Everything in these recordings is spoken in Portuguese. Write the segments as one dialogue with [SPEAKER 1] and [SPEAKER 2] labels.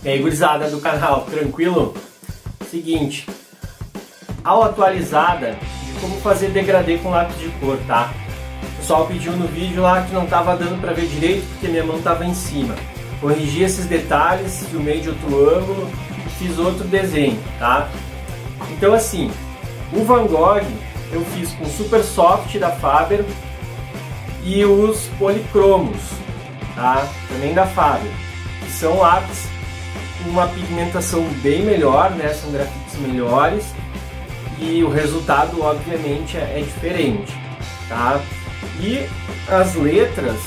[SPEAKER 1] E aí, gurizada do canal, tranquilo? Seguinte, aula atualizada de como fazer degradê com lápis de cor, tá? O pessoal pediu no vídeo lá que não tava dando pra ver direito porque minha mão tava em cima. Corrigi esses detalhes, filmei de outro ângulo e fiz outro desenho, tá? Então assim, o Van Gogh eu fiz com Super Soft da Faber e os policromos, tá? Também da Faber, que são lápis com uma pigmentação bem melhor, né? São grafites melhores e o resultado obviamente é diferente, tá? E as letras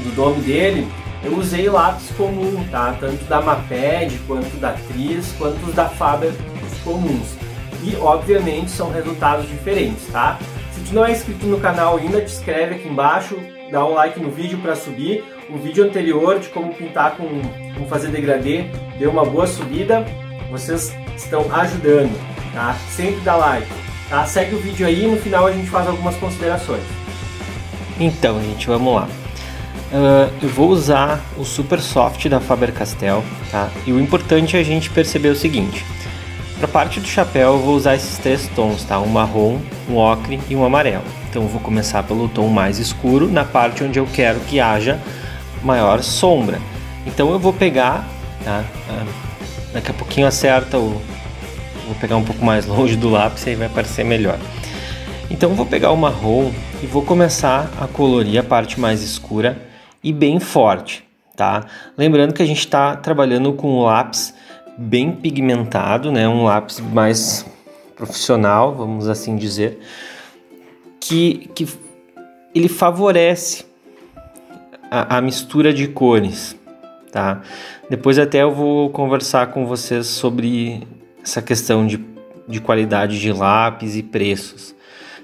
[SPEAKER 1] do nome dele eu usei lápis comum, tá? Tanto da Maped quanto da Tris, quanto os da Faber, os comuns. E obviamente são resultados diferentes, tá? Se tu não é inscrito no canal ainda, te inscreve aqui embaixo, dá um like no vídeo para subir. O vídeo anterior de como pintar com fazer degradê deu uma boa subida, vocês estão ajudando, tá? Sempre dá like, tá? Segue o vídeo aí e no final a gente faz algumas considerações. Então, gente, vamos lá. Eu vou usar o Super Soft da Faber-Castell, tá? E o importante é a gente perceber o seguinte. Para a parte do chapéu eu vou usar esses três tons, tá? Um marrom, um ocre e um amarelo. Então eu vou começar pelo tom mais escuro, na parte onde eu quero que haja maior sombra. Então eu vou pegar, tá? Daqui a pouquinho acerta vou pegar um pouco mais longe do lápis e aí vai aparecer melhor. Então eu vou pegar o marrom e vou começar a colorir a parte mais escura e bem forte, tá? Lembrando que a gente está trabalhando com um lápis bem pigmentado, né? Um lápis mais profissional, vamos assim dizer, que ele favorece a mistura de cores, tá? Depois até eu vou conversar com vocês sobre essa questão de qualidade de lápis e preços,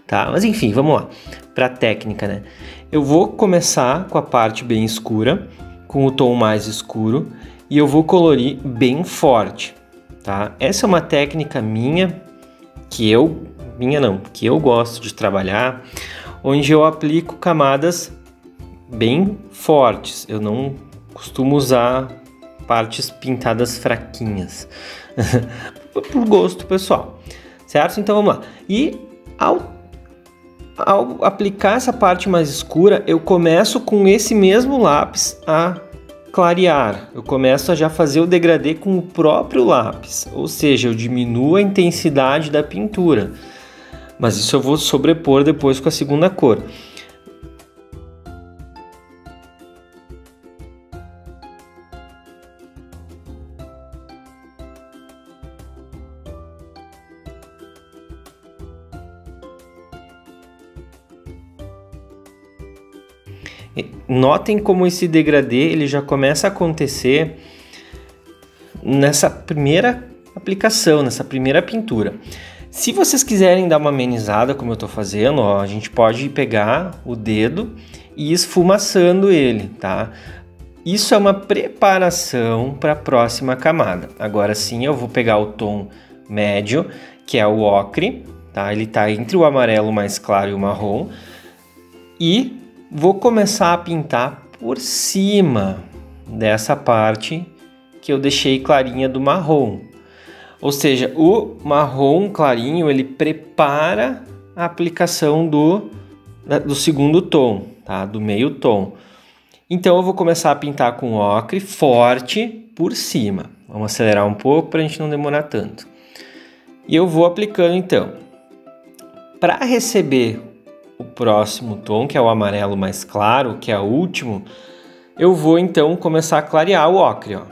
[SPEAKER 1] tá? Mas enfim, vamos lá para a técnica, né? Eu vou começar com a parte bem escura, com o tom mais escuro, e eu vou colorir bem forte, tá? Essa é uma técnica que eu gosto de trabalhar, onde eu aplico camadas bem fortes. Eu não costumo usar partes pintadas fraquinhas, por gosto pessoal, certo? Então vamos lá. E ao aplicar essa parte mais escura, eu começo com esse mesmo lápis a clarear. Eu começo a já fazer o degradê com o próprio lápis, ou seja, eu diminuo a intensidade da pintura, mas isso eu vou sobrepor depois com a segunda cor. Notem como esse degradê ele já começa a acontecer nessa primeira aplicação, nessa primeira pintura. Se vocês quiserem dar uma amenizada, como eu estou fazendo, ó, a gente pode pegar o dedo e ir esfumaçando ele, tá? Isso é uma preparação para a próxima camada. Agora sim eu vou pegar o tom médio, que é o ocre, tá? Ele está entre o amarelo mais claro e o marrom, e vou começar a pintar por cima dessa parte que eu deixei clarinha do marrom. Ou seja, o marrom clarinho ele prepara a aplicação do segundo tom, tá? Do meio tom. Então eu vou começar a pintar com ocre forte por cima. Vamos acelerar um pouco para a gente não demorar tanto. E eu vou aplicando então. Para receber o próximo tom, que é o amarelo mais claro, que é o último, eu vou então começar a clarear o ocre, ó.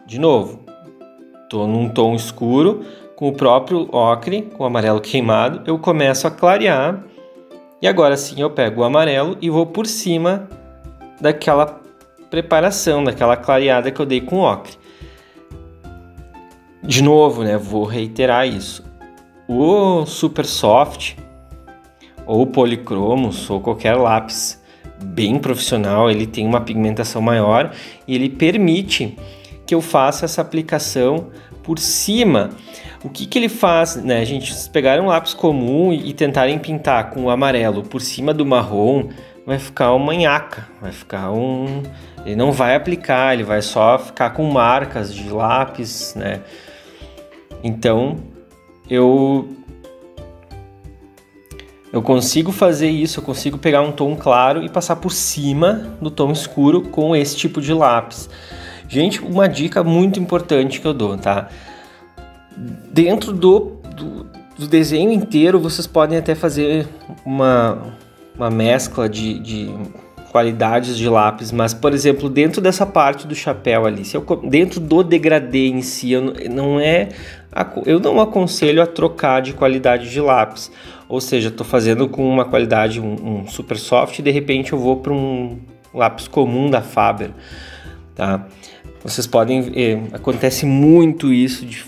[SPEAKER 1] De novo, tô num tom escuro, com o próprio ocre, com o amarelo queimado, eu começo a clarear, e agora sim eu pego o amarelo e vou por cima daquela preparação, daquela clareada que eu dei com o ocre. De novo, né, vou reiterar isso. O Super Soft ou policromos, ou qualquer lápis bem profissional, ele tem uma pigmentação maior e ele permite que eu faça essa aplicação por cima. O que ele faz, né? A gente pegar um lápis comum e tentarem pintar com o amarelo por cima do marrom, vai ficar uma nhaca, vai ficar ele não vai aplicar, ele vai só ficar com marcas de lápis, né? Então, eu consigo fazer isso, eu consigo pegar um tom claro e passar por cima do tom escuro com esse tipo de lápis. Gente, uma dica muito importante que eu dou, tá? Dentro do desenho inteiro, vocês podem até fazer uma mescla de qualidades de lápis, mas, por exemplo, dentro dessa parte do chapéu ali, dentro do degradê em si, eu não aconselho a trocar de qualidade de lápis. Ou seja, estou fazendo com uma qualidade, um super soft, e de repente eu vou para um lápis comum da Faber, tá? Vocês podem... acontece muito isso de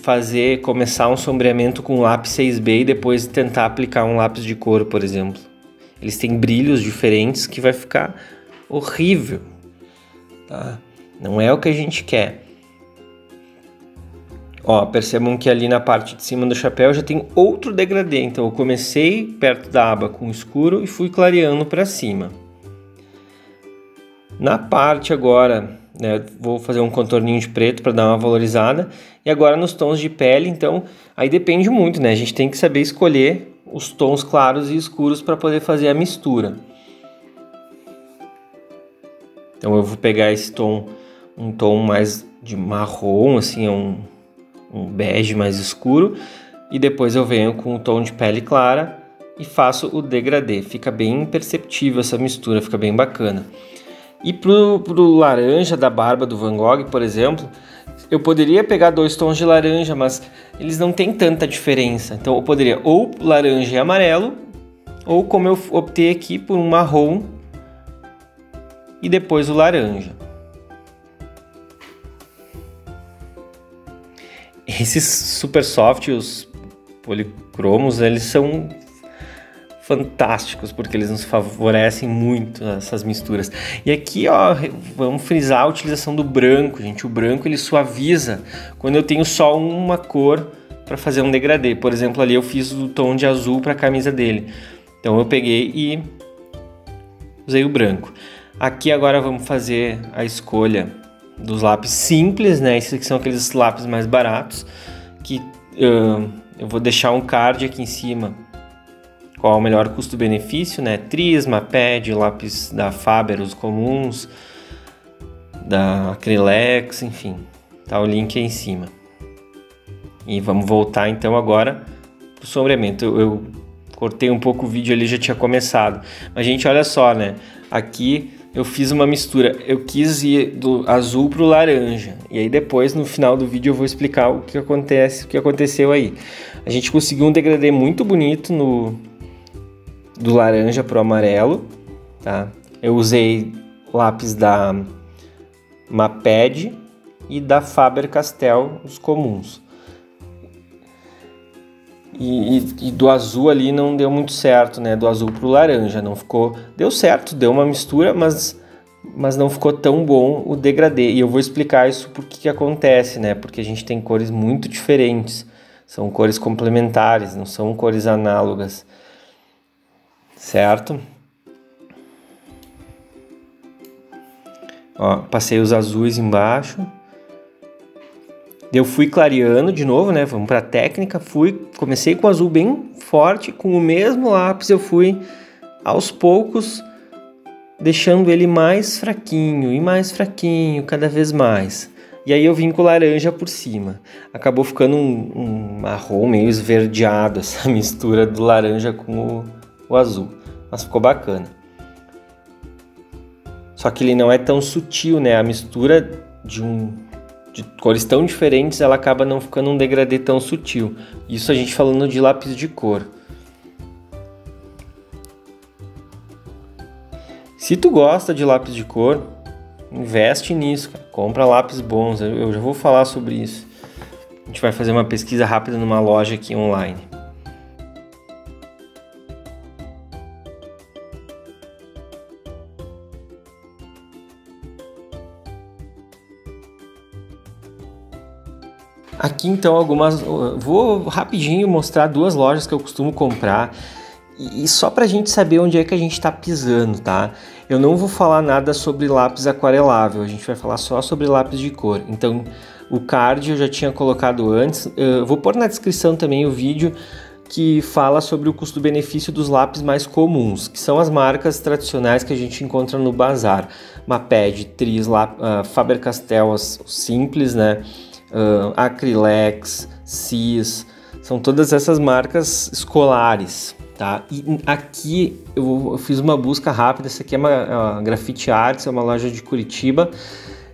[SPEAKER 1] começar um sombreamento com lápis 6B e depois tentar aplicar um lápis de cor, por exemplo. Eles têm brilhos diferentes que vai ficar horrível, tá? Não é o que a gente quer. Ó, percebam que ali na parte de cima do chapéu já tem outro degradê. Então eu comecei perto da aba com escuro e fui clareando para cima. Na parte agora, né, vou fazer um contorninho de preto para dar uma valorizada. E agora nos tons de pele, então, aí depende muito, né? A gente tem que saber escolher os tons claros e escuros para poder fazer a mistura. Então eu vou pegar esse tom, um tom mais de marrom, assim, um bege mais escuro, e depois eu venho com o tom de pele clara e faço o degradê. Fica bem perceptível essa mistura, fica bem bacana. E pro laranja da barba do Van Gogh, por exemplo, eu poderia pegar 2 tons de laranja, mas eles não têm tanta diferença. Então eu poderia ou laranja e amarelo, ou como eu optei aqui por um marrom e depois o laranja. Esses super soft, os policromos, eles são fantásticos porque eles nos favorecem muito essas misturas. E aqui, ó, vamos frisar a utilização do branco, gente. O branco ele suaviza quando eu tenho só uma cor para fazer um degradê. Por exemplo, ali eu fiz o tom de azul para a camisa dele. Então eu peguei e usei o branco. Aqui agora vamos fazer a escolha dos lápis simples, né? Esses aqui são aqueles lápis mais baratos que eu vou deixar um card aqui em cima. Qual é o melhor custo-benefício, né? Trisma, Pad, lápis da Faber, os comuns, da Acrylex, enfim. Tá o link aí em cima. E vamos voltar então agora pro sombreamento. Eu cortei um pouco o vídeo ali, já tinha começado. Mas, gente, olha só, né? Aqui eu fiz uma mistura. Eu quis ir do azul pro laranja. E aí depois, no final do vídeo, eu vou explicar o que aconteceu aí. A gente conseguiu um degradê muito bonito do laranja pro amarelo, tá? Eu usei lápis da Maped e da Faber-Castell, os comuns. E do azul ali não deu muito certo, né? Do azul pro laranja não ficou... Deu certo, deu uma mistura, mas não ficou tão bom o degradê. E eu vou explicar isso porque que acontece, né? Porque a gente tem cores muito diferentes. São cores complementares, não são cores análogas. Certo? Ó, passei os azuis embaixo. Eu fui clareando de novo, né? Vamos para a técnica. Comecei com o azul bem forte, com o mesmo lápis eu fui aos poucos deixando ele mais fraquinho e mais fraquinho, cada vez mais. E aí eu vim com o laranja por cima. Acabou ficando um marrom meio esverdeado, essa mistura do laranja com o azul. Mas ficou bacana. Só que ele não é tão sutil, né? A mistura de cores tão diferentes, ela acaba não ficando um degradê tão sutil. Isso a gente falando de lápis de cor. Se tu gosta de lápis de cor, investe nisso, cara. Compra lápis bons. Eu já vou falar sobre isso. A gente vai fazer uma pesquisa rápida numa loja aqui online. Aqui então vou rapidinho mostrar 2 lojas que eu costumo comprar E só pra gente saber onde é que a gente tá pisando, tá? Eu não vou falar nada sobre lápis aquarelável, a gente vai falar só sobre lápis de cor. Então, o card eu já tinha colocado antes, eu vou pôr na descrição também o vídeo que fala sobre o custo-benefício dos lápis mais comuns, que são as marcas tradicionais que a gente encontra no bazar. Maped, Tris, Faber-Castell, os simples, né? Acrylex, Cis, são todas essas marcas escolares, tá? E aqui eu fiz uma busca rápida, essa aqui é uma Graffiti Arts, é uma loja de Curitiba,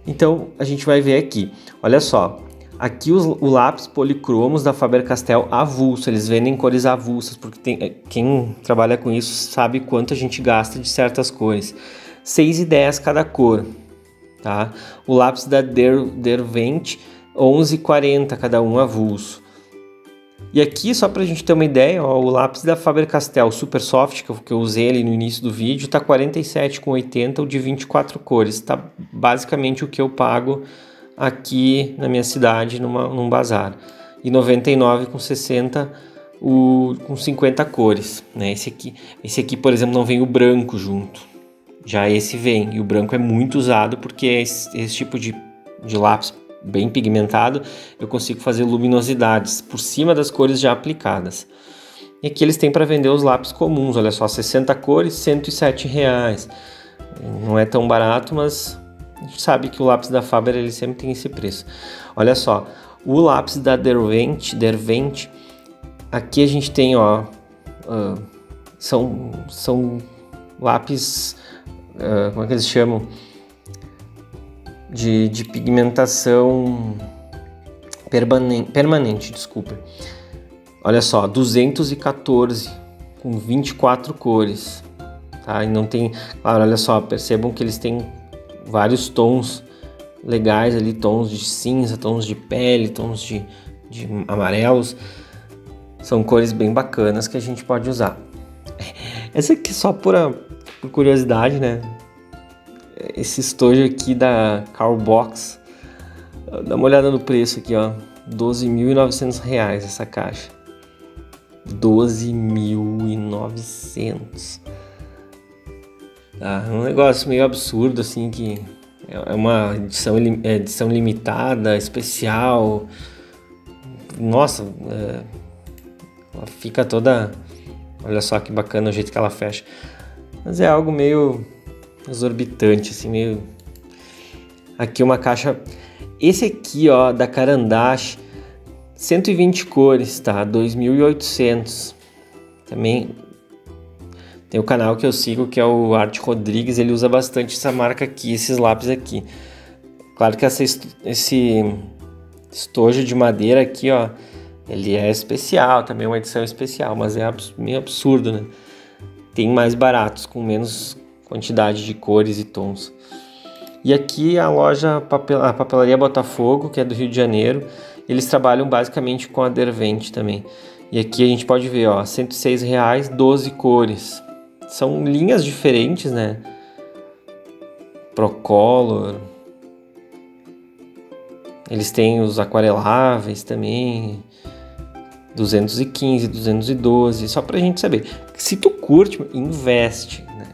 [SPEAKER 1] então a gente vai ver aqui, olha só. Aqui o lápis policromos da Faber-Castell avulso, eles vendem cores avulsas, porque quem trabalha com isso sabe quanto a gente gasta de certas cores. 6,10 cada cor, tá? O lápis da Derwent, 11,40 cada um avulso. E aqui, só pra gente ter uma ideia, ó, o lápis da Faber-Castell Super Soft, que eu usei ali no início do vídeo, tá 47,80, o de 24 cores, tá basicamente o que eu pago aqui na minha cidade, num bazar. E 99,60 com 50 cores, né? Esse aqui, por exemplo, não vem o branco junto. Já esse vem, e o branco é muito usado porque esse tipo de lápis bem pigmentado, eu consigo fazer luminosidades por cima das cores já aplicadas. E aqui eles têm para vender os lápis comuns, olha só, 60 cores, R$ 107. Não é tão barato, mas a gente sabe que o lápis da Faber ele sempre tem esse preço. Olha só, o lápis da Derwent, aqui a gente tem, ó, são lápis, como é que eles chamam? De pigmentação permanente, desculpa. Olha só, 214 com 24 cores, tá? E não tem, claro, olha só, percebam que eles têm vários tons legais ali, tons de cinza, tons de pele, tons de amarelos. São cores bem bacanas que a gente pode usar. Essa aqui só por curiosidade, né? Esse estojo aqui da Carbox, dá uma olhada no preço aqui, ó, R$12.900 essa caixa. 12.900. Tá, um negócio meio absurdo assim, que é uma edição limitada, especial. Nossa, ela fica toda, olha só que bacana o jeito que ela fecha. Mas é algo meio exorbitante assim, meio. Aqui uma caixa, esse aqui, ó, da Carandache, 120 cores, tá? 2.800. Também tem o canal que eu sigo, que é o Art Rodrigues, ele usa bastante essa marca aqui, esses lápis aqui. Claro que esse estojo de madeira aqui, ó, ele é especial, também é uma edição especial, mas é meio absurdo, né? Tem mais baratos, com menos quantidade de cores e tons. E aqui a loja, a Papelaria Botafogo, que é do Rio de Janeiro, eles trabalham basicamente com a Derwent também. E aqui a gente pode ver, ó, R$106, 12 cores. São linhas diferentes, né? Procolor. Eles têm os aquareláveis também. 215, 212. Só pra gente saber. Se tu curte, investe, né?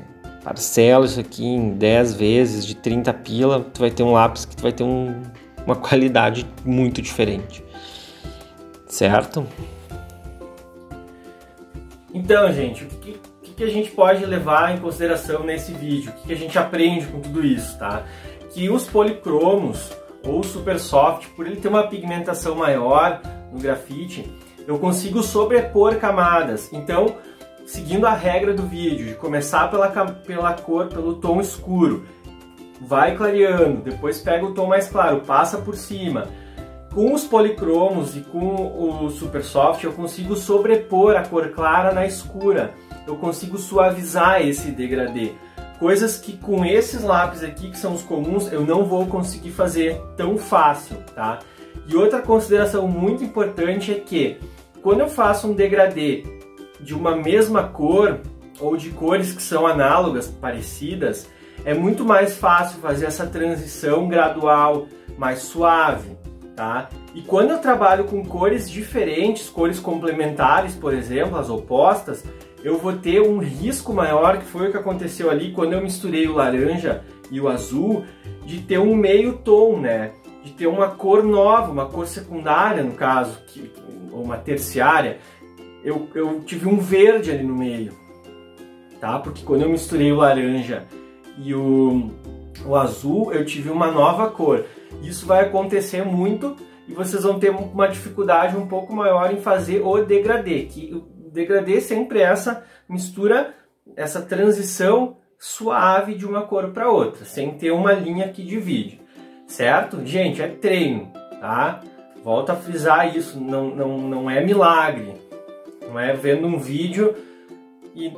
[SPEAKER 1] Parcela isso aqui em 10 vezes de 30 pila. Tu vai ter um lápis que tu vai ter uma qualidade muito diferente. Certo? Então, gente, o que a gente pode levar em consideração nesse vídeo? O que a gente aprende com tudo isso, tá? Que os policromos ou Super Soft, por ele ter uma pigmentação maior no grafite, eu consigo sobrepor camadas. Então, seguindo a regra do vídeo, de começar pela cor, pelo tom escuro, vai clareando, depois pega o tom mais claro, passa por cima. Com os policromos e com o Super Soft eu consigo sobrepor a cor clara na escura, eu consigo suavizar esse degradê. Coisas que com esses lápis aqui, que são os comuns, eu não vou conseguir fazer tão fácil, tá? E outra consideração muito importante é que quando eu faço um degradê de uma mesma cor ou de cores que são análogas, parecidas, é muito mais fácil fazer essa transição gradual, mais suave. Tá? E quando eu trabalho com cores diferentes, cores complementares, por exemplo, as opostas, eu vou ter um risco maior, que foi o que aconteceu ali quando eu misturei o laranja e o azul, de ter um meio tom, né? De ter uma cor nova, uma cor secundária no caso, ou uma terciária. Eu tive um verde ali no meio, tá? Porque quando eu misturei o laranja e o azul, eu tive uma nova cor. Isso vai acontecer muito e vocês vão ter uma dificuldade um pouco maior em fazer o degradê, que o degradê sempre é essa mistura, essa transição suave de uma cor para outra, sem ter uma linha que divide, certo? Gente, é treino, tá? Volto a frisar isso, não é milagre, não é vendo um vídeo e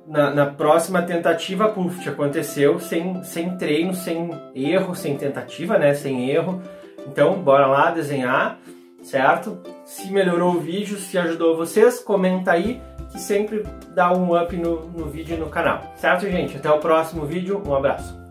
[SPEAKER 1] na próxima tentativa, puf, aconteceu sem treino, sem erro, sem tentativa, né? Sem erro. Então, bora lá desenhar, certo? Se melhorou o vídeo, se ajudou vocês, comenta aí, que sempre dá um up no vídeo e no canal. Certo, gente? Até o próximo vídeo, um abraço!